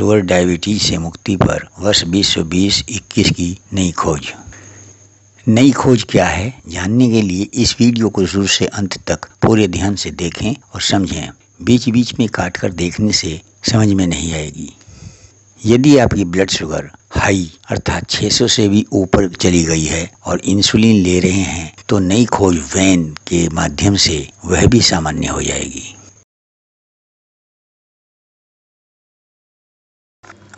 Sugar diabetes से मुक्ति पर वर्ष 2020-21 की नई खोज। नई खोज क्या है, जानने के लिए इस वीडियो को शुरू से अंत तक पूरे ध्यान से देखें और समझें। बीच बीच में काटकर देखने से समझ में नहीं आएगी। यदि आपकी ब्लड शुगर हाई अर्थात 600 से भी ऊपर चली गई है और इंसुलिन ले रहे हैं तो नई खोज वैन के माध्यम से वह भी सामान्य हो जाएगी।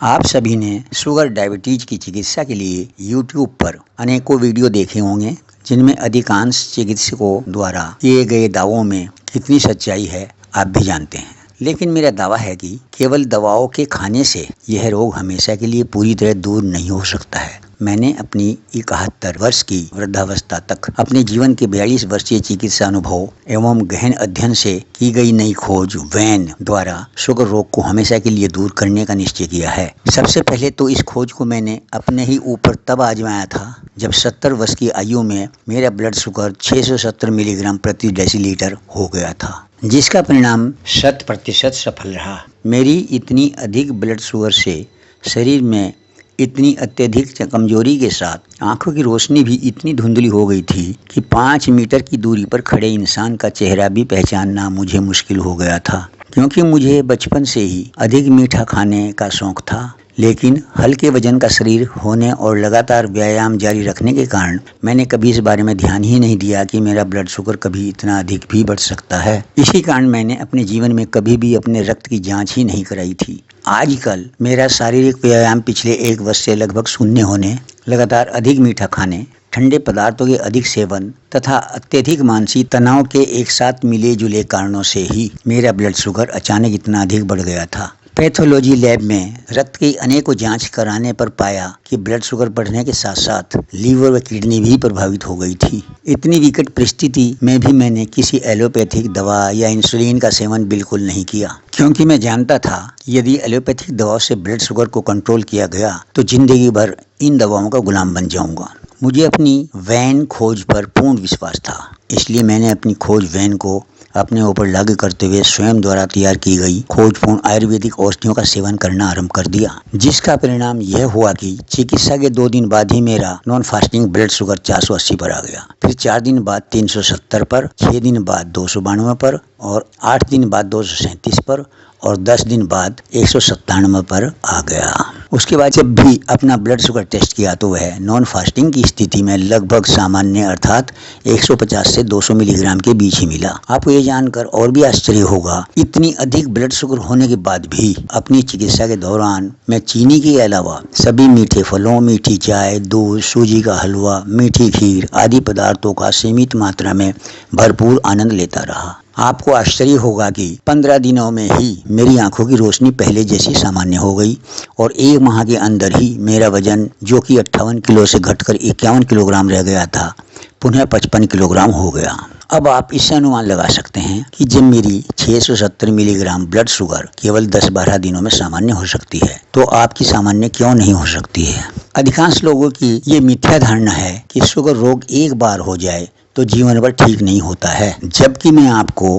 आप सभी ने शुगर डायबिटीज की चिकित्सा के लिए YouTube पर अनेकों वीडियो देखे होंगे, जिनमें अधिकांश चिकित्सकों द्वारा किए गए दावों में कितनी सच्चाई है आप भी जानते हैं। लेकिन मेरा दावा है कि केवल दवाओं के खाने से यह रोग हमेशा के लिए पूरी तरह दूर नहीं हो सकता है। मैंने अपनी 71 वर्ष की वृद्धावस्था तक अपने जीवन के 42 वर्षीय चिकित्सा अनुभव एवं गहन अध्ययन से की गई नई खोज वैन द्वारा शुगर रोग को हमेशा के लिए दूर करने का निश्चय किया है। सबसे पहले तो इस खोज को मैंने अपने ही ऊपर तब आजमाया था जब 70 वर्ष की आयु में मेरा ब्लड शुगर 670 मिलीग्राम प्रति डेसीलीटर हो गया था, जिसका परिणाम 100% सफल रहा। मेरी इतनी अधिक ब्लड शुगर से शरीर में इतनी अत्यधिक कमजोरी के साथ आंखों की रोशनी भी इतनी धुंधली हो गई थी कि 5 मीटर की दूरी पर खड़े इंसान का चेहरा भी पहचानना मुझे मुश्किल हो गया था। क्योंकि मुझे बचपन से ही अधिक मीठा खाने का शौक था, लेकिन हल्के वजन का शरीर होने और लगातार व्यायाम जारी रखने के कारण मैंने कभी इस बारे में ध्यान ही नहीं दिया कि मेरा ब्लड शुगर कभी इतना अधिक भी बढ़ सकता है। इसी कारण मैंने अपने जीवन में कभी भी अपने रक्त की जांच ही नहीं कराई थी। आजकल मेरा शारीरिक व्यायाम पिछले 1 वर्ष से लगभग शून्य होने, लगातार अधिक मीठा खाने, ठंडे पदार्थों के अधिक सेवन तथा अत्यधिक मानसिक तनाव के एक साथ मिले जुले कारणों से ही मेरा ब्लड शुगर अचानक इतना अधिक बढ़ गया था। पैथोलॉजी लैब में रक्त की अनेकों जांच कराने पर पाया कि ब्लड शुगर बढ़ने के साथ साथ लीवर व किडनी भी प्रभावित हो गई थी। इतनी विकट परिस्थिति में भी मैंने किसी एलोपैथिक दवा या इंसुलिन का सेवन बिल्कुल नहीं किया, क्योंकि मैं जानता था यदि एलोपैथिक दवाओं से ब्लड शुगर को कंट्रोल किया गया तो जिंदगी भर इन दवाओं का गुलाम बन जाऊंगा। मुझे अपनी वैन खोज पर पूर्ण विश्वास था, इसलिए मैंने अपनी खोज वैन को अपने ऊपर लागू करते हुए स्वयं द्वारा तैयार की गई खोजपूर्ण आयुर्वेदिक औषधियों का सेवन करना आरंभ कर दिया, जिसका परिणाम यह हुआ कि चिकित्सा के 2 दिन बाद ही मेरा नॉन फास्टिंग ब्लड शुगर 480 पर आ गया, फिर 4 दिन बाद 370 पर, 6 दिन बाद 292 पर और 8 दिन बाद 237 पर और 10 दिन बाद 197 पर आ गया। उसके बाद जब भी अपना ब्लड शुगर टेस्ट किया तो वह नॉन फास्टिंग की स्थिति में लगभग सामान्य अर्थात 150 से 200 मिलीग्राम के बीच ही मिला। आपको ये जानकर और भी आश्चर्य होगा, इतनी अधिक ब्लड शुगर होने के बाद भी अपनी चिकित्सा के दौरान मैं चीनी के अलावा सभी मीठे फलों, मीठी चाय, दूध, सूजी का हलवा, मीठी खीर आदि पदार्थों का सीमित मात्रा में भरपूर आनंद लेता रहा। आपको आश्चर्य होगा कि 15 दिनों में ही मेरी आंखों की रोशनी पहले जैसी सामान्य हो गई और 1 माह के अंदर ही मेरा वजन, जो कि 58 किलो से घटकर 51 किलोग्राम रह गया था, पुनः 55 किलोग्राम हो गया। अब आप इससे अनुमान लगा सकते हैं कि जब मेरी 670 मिलीग्राम ब्लड शुगर केवल 10-12 दिनों में सामान्य हो सकती है तो आपकी सामान्य क्यों नहीं हो सकती है। अधिकांश लोगों की ये मिथ्या धारणा है कि शुगर रोग एक बार हो जाए तो जीवन भर ठीक नहीं होता है, जबकि मैं आपको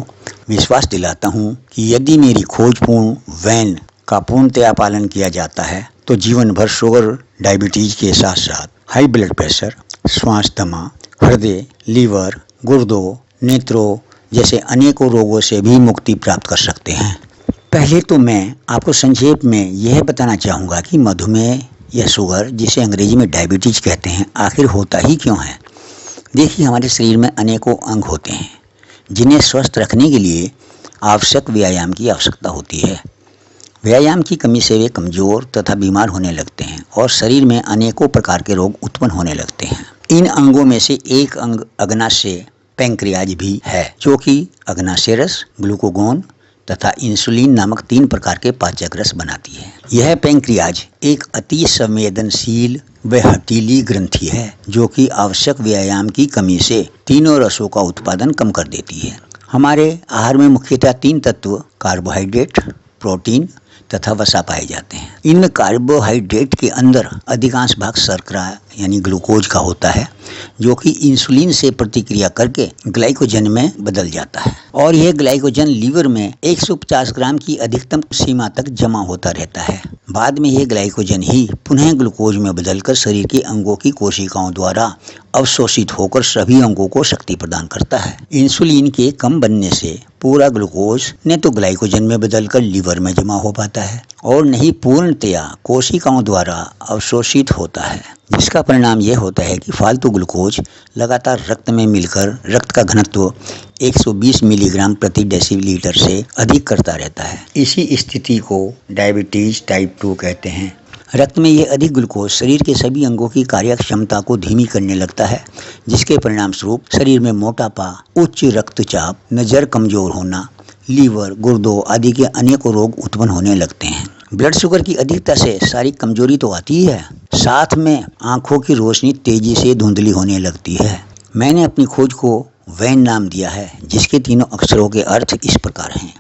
विश्वास दिलाता हूँ कि यदि मेरी खोजपूर्ण वैन का पूर्णतया पालन किया जाता है तो जीवन भर शुगर डायबिटीज के साथ साथ हाई ब्लड प्रेशर, श्वास दमा, हृदय, लीवर, गुर्दों, नेत्रों जैसे अनेकों रोगों से भी मुक्ति प्राप्त कर सकते हैं। पहले तो मैं आपको संक्षेप में यह बताना चाहूँगा कि मधुमेह या शुगर, जिसे अंग्रेजी में डायबिटीज कहते हैं, आखिर होता ही क्यों है। देखिए, हमारे शरीर में अनेकों अंग होते हैं जिन्हें स्वस्थ रखने के लिए आवश्यक व्यायाम की आवश्यकता होती है। व्यायाम की कमी से वे कमजोर तथा बीमार होने लगते हैं और शरीर में अनेकों प्रकार के रोग उत्पन्न होने लगते हैं। इन अंगों में से एक अंग अग्नाशय पैंक्रियाज भी है, जो कि अग्नाशय रस, ग्लूकागोन तथा इंसुलिन नामक 3 प्रकार के पाचक रस बनाती है। यह पैंक्रियाज एक अति संवेदनशील व हठीली ग्रंथि है, जो कि आवश्यक व्यायाम की कमी से तीनों रसों का उत्पादन कम कर देती है। हमारे आहार में मुख्यतः 3 तत्व कार्बोहाइड्रेट, प्रोटीन तथा वसा पाए जाते हैं। इनमें कार्बोहाइड्रेट के अंदर अधिकांश भाग शर्करा यानी ग्लूकोज का होता है, जो कि इंसुलिन से प्रतिक्रिया करके ग्लाइकोजन में बदल जाता है और यह ग्लाइकोजन लीवर में 150 ग्राम की अधिकतम सीमा तक जमा होता रहता है। बाद में ये ग्लाइकोजन ही पुनः ग्लूकोज में बदलकर शरीर के अंगों की कोशिकाओं द्वारा अवशोषित होकर सभी अंगों को शक्ति प्रदान करता है। इंसुलिन के कम बनने से पूरा ग्लूकोज न तो ग्लाइकोजन में बदलकर लीवर में जमा हो पाता है और न ही पूर्णतया कोशिकाओं द्वारा अवशोषित होता है, जिसका परिणाम यह होता है कि फालतू ग्लूकोज लगातार रक्त में मिलकर रक्त का घनत्व 120 मिलीग्राम प्रति डेसीलीटर से अधिक करता रहता है। इसी स्थिति को डायबिटीज टाइप 2 कहते हैं। रक्त में ये अधिक ग्लूकोज शरीर के सभी अंगों की कार्य क्षमता को धीमी करने लगता है, जिसके परिणाम स्वरूप शरीर में मोटापा, उच्च रक्तचाप, नज़र कमजोर होना, लीवर, गुर्दों आदि के अनेकों रोग उत्पन्न होने लगते हैं। ब्लड शुगर की अधिकता से शारीरिक कमजोरी तो आती ही है, साथ में आंखों की रोशनी तेजी से धुंधली होने लगती है। मैंने अपनी खोज को वैन नाम दिया है, जिसके तीनों अक्षरों के अर्थ इस प्रकार हैं।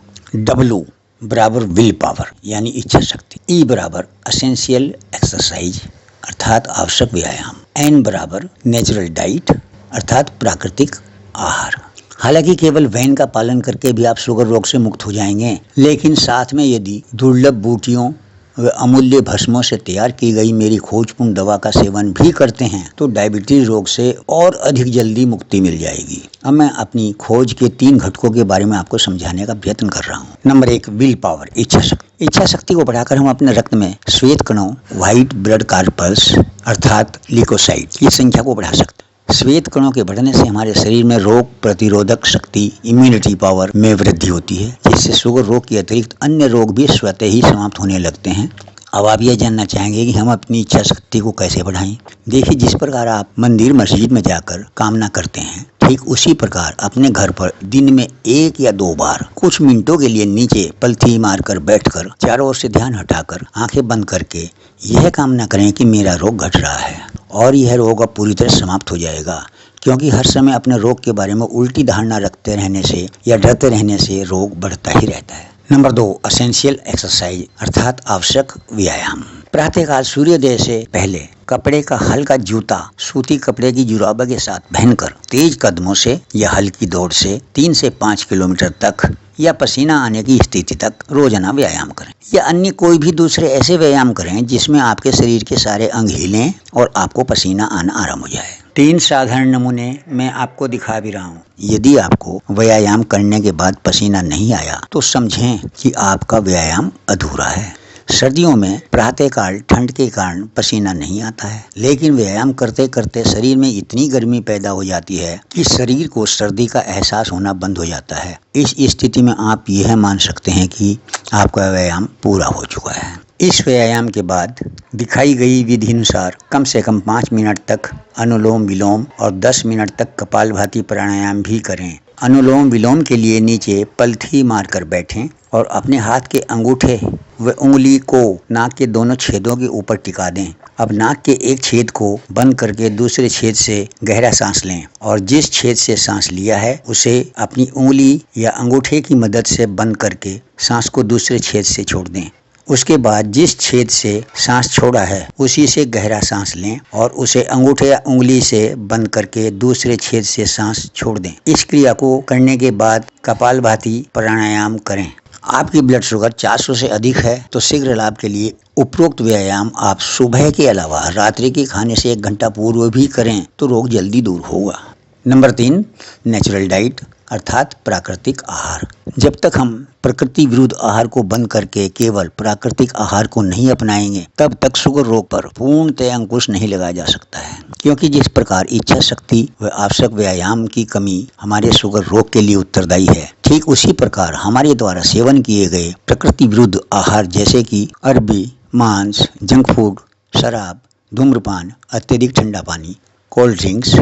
W बराबर विल पावर यानी इच्छा शक्ति, E बराबर असेंशियल एक्सरसाइज अर्थात आवश्यक व्यायाम, N बराबर नेचुरल डाइट अर्थात प्राकृतिक आहार। हालांकि केवल वैन का पालन करके भी आप शुगर रोग से मुक्त हो जाएंगे, लेकिन साथ में यदि दुर्लभ बूटियों व अमूल्य भस्मों से तैयार की गई मेरी खोजपूर्ण दवा का सेवन भी करते हैं तो डायबिटीज रोग से और अधिक जल्दी मुक्ति मिल जाएगी। अब मैं अपनी खोज के 3 घटकों के बारे में आपको समझाने का प्रयत्न कर रहा हूँ। नंबर 1 विल पावर, इच्छा शक्ति। इच्छा शक्ति को बढ़ाकर हम अपने रक्त में श्वेत कणों व्हाइट ब्लड कार्पल्स अर्थात ल्यूकोसाइट की संख्या को बढ़ा सकते हैं। श्वेत कणों के बढ़ने से हमारे शरीर में रोग प्रतिरोधक शक्ति इम्यूनिटी पावर में वृद्धि होती है, जिससे शुगर रोग के अतिरिक्त अन्य रोग भी स्वतः ही समाप्त होने लगते हैं। अब आप यह जानना चाहेंगे कि हम अपनी इच्छा शक्ति को कैसे बढ़ाएं। देखिए, जिस प्रकार आप मंदिर मस्जिद में जाकर कामना करते हैं, ठीक उसी प्रकार अपने घर पर दिन में 1 या 2 बार कुछ मिनटों के लिए नीचे पलथी मारकर बैठकर चारों ओर से ध्यान हटाकर आंखें बंद करके यह कामना करें कि मेरा रोग घट रहा है और यह रोग अब पूरी तरह समाप्त हो जाएगा। क्योंकि हर समय अपने रोग के बारे में उल्टी धारणा रखते रहने से या डरते रहने से रोग बढ़ता ही रहता है। नंबर 2 असेंशियल एक्सरसाइज अर्थात आवश्यक व्यायाम। प्रातःकाल सूर्योदय से पहले कपड़े का हल्का जूता सूती कपड़े की जुराबा के साथ पहनकर तेज कदमों से या हल्की दौड़ से 3 से 5 किलोमीटर तक या पसीना आने की स्थिति तक रोजाना व्यायाम करें या अन्य कोई भी दूसरे ऐसे व्यायाम करें जिसमें आपके शरीर के सारे अंग हिलें और आपको पसीना आना आराम हो जाए। 3 साधारण नमूने मैं आपको दिखा भी रहा हूँ। यदि आपको व्यायाम करने के बाद पसीना नहीं आया तो समझें कि आपका व्यायाम अधूरा है। सर्दियों में प्रातःकाल ठंड के कारण पसीना नहीं आता है, लेकिन व्यायाम करते करते शरीर में इतनी गर्मी पैदा हो जाती है कि शरीर को सर्दी का एहसास होना बंद हो जाता है। इस स्थिति में आप यह मान सकते हैं कि आपका व्यायाम पूरा हो चुका है। इस व्यायाम के बाद दिखाई गई विधि अनुसार कम से कम 5 मिनट तक अनुलोम विलोम और 10 मिनट तक कपालभाति प्राणायाम भी करें। अनुलोम विलोम के लिए नीचे पलथी मारकर बैठें और अपने हाथ के अंगूठे व उंगली को नाक के दोनों छेदों के ऊपर टिका दें। अब नाक के एक छेद को बंद करके दूसरे छेद से गहरा सांस लें और जिस छेद से सांस लिया है उसे अपनी उंगली या अंगूठे की मदद से बंद करके सांस को दूसरे छेद से छोड़ दें। उसके बाद जिस छेद से सांस छोड़ा है उसी से गहरा सांस लें और उसे अंगूठे या उंगली से बंद करके दूसरे छेद से सांस छोड़ दें। इस क्रिया को करने के बाद कपालभाति प्राणायाम करें। आपकी ब्लड शुगर 400 से अधिक है तो शीघ्र लाभ के लिए उपरोक्त व्यायाम आप सुबह के अलावा रात्रि के खाने से 1 घंटा पूर्व भी करें तो रोग जल्दी दूर होगा। नंबर 3 नेचुरल डाइट अर्थात प्राकृतिक आहार। जब तक हम प्रकृति विरुद्ध आहार को बंद करके केवल प्राकृतिक आहार को नहीं अपनाएंगे तब तक शुगर रोग पर पूर्णतः अंकुश नहीं लगाया जा सकता है। क्योंकि जिस प्रकार इच्छा शक्ति व आवश्यक व्यायाम की कमी हमारे शुगर रोग के लिए उत्तरदायी है, ठीक उसी प्रकार हमारे द्वारा सेवन किए गए प्रकृति विरुद्ध आहार जैसे कि अरबी, मांस, जंक फूड, शराब, धूम्रपान, अत्यधिक ठंडा पानी, कोल्ड ड्रिंक्स,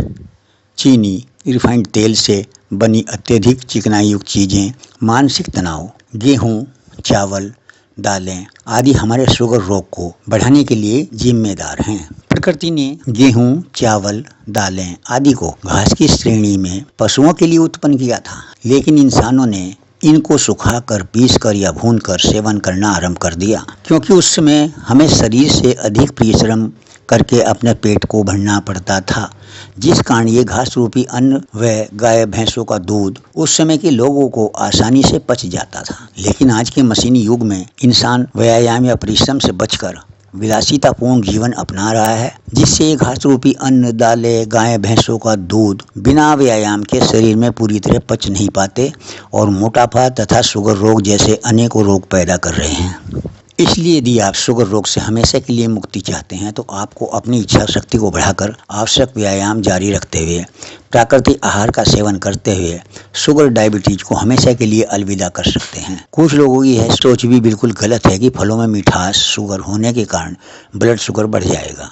चीनी, रिफाइंड तेल से बनी अत्यधिक चिकनाई युक्त चीज़ें, मानसिक तनाव, गेहूँ, चावल, दालें आदि हमारे शुगर रोग को बढ़ाने के लिए जिम्मेदार हैं। प्रकृति ने गेहूँ, चावल, दालें आदि को घास की श्रेणी में पशुओं के लिए उत्पन्न किया था, लेकिन इंसानों ने इनको सुखाकर, पीसकर या भूनकर सेवन करना आरंभ कर दिया। क्योंकि उस समय हमें शरीर से अधिक परिश्रम करके अपने पेट को भरना पड़ता था, जिस कारण ये घास रूपी अन्न व गाय भैंसों का दूध उस समय के लोगों को आसानी से पच जाता था। लेकिन आज के मशीनी युग में इंसान व्यायाम या परिश्रम से बचकर विलासितापूर्ण जीवन अपना रहा है, जिससे ये घास रूपी अन्न, दालें, गाय भैंसों का दूध बिना व्यायाम के शरीर में पूरी तरह पच नहीं पाते और मोटापा तथा शुगर रोग जैसे अनेकों रोग पैदा कर रहे हैं। इसलिए यदि आप शुगर रोग से हमेशा के लिए मुक्ति चाहते हैं तो आपको अपनी इच्छा शक्ति को बढ़ाकर आवश्यक व्यायाम जारी रखते हुए, प्राकृतिक आहार का सेवन करते हुए शुगर डायबिटीज को हमेशा के लिए अलविदा कर सकते हैं। कुछ लोगों की यह सोच भी बिल्कुल गलत है कि फलों में मिठास, शुगर होने के कारण ब्लड शुगर बढ़ जाएगा।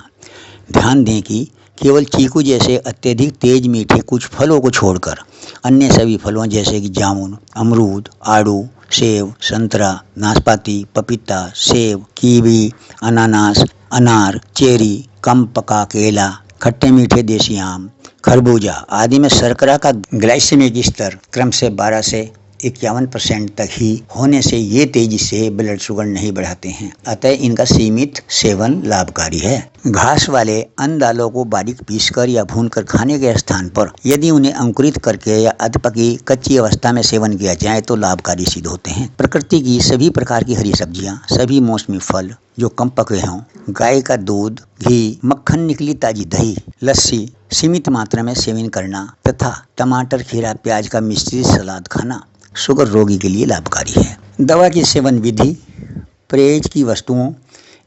ध्यान दें कि केवल चीकू जैसे अत्यधिक तेज मीठे कुछ फलों को छोड़कर अन्य सभी फलों जैसे कि जामुन, अमरूद, आड़ू, सेब, संतरा, नाशपाती, पपीता, सेब, कीवी, अनानास, अनार, चेरी, कम पका केला, खट्टे मीठे देसी आम, खरबूजा आदि में शर्करा का ग्लाइसेमिक स्तर क्रम से 12 से 51% तक ही होने से ये तेजी से ब्लड शुगर नहीं बढ़ाते हैं, अतः इनका सीमित सेवन लाभकारी है। घास वाले अन्न दालों को बारीक पीसकर या भूनकर खाने के स्थान पर यदि उन्हें अंकुरित करके या अधपकी कच्ची अवस्था में सेवन किया जाए तो लाभकारी सिद्ध होते हैं। प्रकृति की सभी प्रकार की हरी सब्जियां, सभी मौसमी फल जो कम पके हों, गाय का दूध, घी, मक्खन निकली ताजी दही, लस्सी सीमित मात्रा में सेवन करना तथा टमाटर, खीरा, प्याज का मिश्रित सलाद खाना शुगर रोगी के लिए लाभकारी है। दवा की सेवन विधि, परहेज की वस्तुओं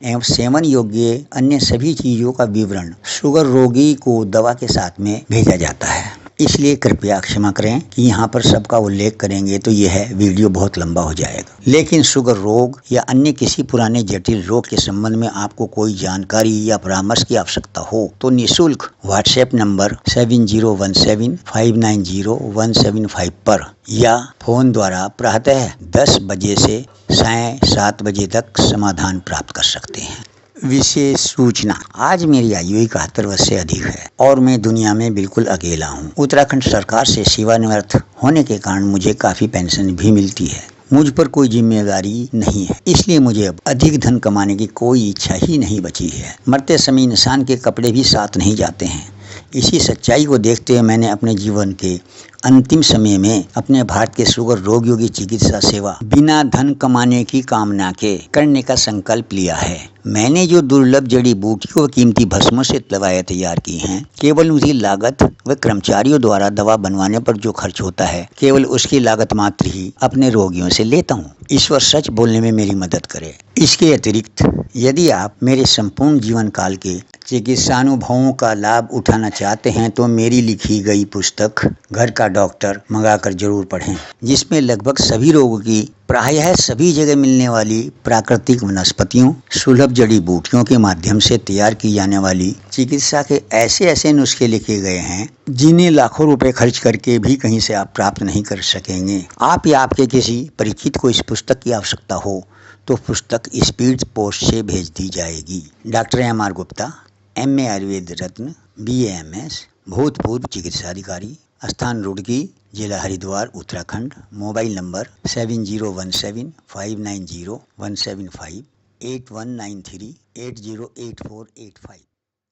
एवं सेवन योग्य अन्य सभी चीज़ों का विवरण शुगर रोगी को दवा के साथ में भेजा जाता है, इसलिए कृपया क्षमा करें कि यहाँ पर सबका उल्लेख करेंगे तो यह वीडियो बहुत लंबा हो जाएगा। लेकिन शुगर रोग या अन्य किसी पुराने जटिल रोग के संबंध में आपको कोई जानकारी या परामर्श की आवश्यकता हो तो निःशुल्क व्हाट्सएप नंबर 7017590175 पर या फोन द्वारा प्रातः 10 बजे से सायं 7 बजे तक समाधान प्राप्त कर सकते हैं। विशेष सूचना, आज मेरी आयु 71 वर्ष से अधिक है और मैं दुनिया में बिल्कुल अकेला हूँ। उत्तराखंड सरकार से सेवानिवृत्त होने के कारण मुझे काफ़ी पेंशन भी मिलती है। मुझ पर कोई जिम्मेदारी नहीं है, इसलिए मुझे अब अधिक धन कमाने की कोई इच्छा ही नहीं बची है। मरते समय इंसान के कपड़े भी साथ नहीं जाते हैं। इसी सच्चाई को देखते हुए मैंने अपने जीवन के अंतिम समय में अपने भारत के शुगर रोगियों की चिकित्सा सेवा बिना धन कमाने की कामना के करने का संकल्प लिया है। मैंने जो दुर्लभ जड़ी बूटियों व कीमती भस्मों से दवाएं तैयार की हैं, केवल उनकी लागत व कर्मचारियों द्वारा दवा बनवाने पर जो खर्च होता है, केवल उसकी लागत मात्र ही अपने रोगियों से लेता हूँ। ईश्वर सच बोलने में मेरी मदद करे। इसके अतिरिक्त यदि आप मेरे संपूर्ण जीवन काल के चिकित्सानुभवों का लाभ उठाना चाहते हैं तो मेरी लिखी गई पुस्तक घर का डॉक्टर मंगाकर जरूर पढ़ें, जिसमें लगभग सभी रोगों की प्रायः सभी जगह मिलने वाली प्राकृतिक वनस्पतियों, सुलभ जड़ी बूटियों के माध्यम से तैयार की जाने वाली चिकित्सा के ऐसे ऐसे नुस्खे लिखे गए हैं जिन्हें लाखों रुपए खर्च करके भी कहीं से आप प्राप्त नहीं कर सकेंगे। आप या आपके किसी परिचित को इस पुस्तक की आवश्यकता हो तो पुस्तक स्पीड पोस्ट से भेज दी जाएगी। Doctor M.R. Gupta, MA Ayurveda Ratna, BAMS, भूतपूर्व चिकित्सा अधिकारी, स्थान रुड़की, जिला हरिद्वार, उत्तराखंड। Mobile number 7017590175 8193808485।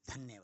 धन्यवाद।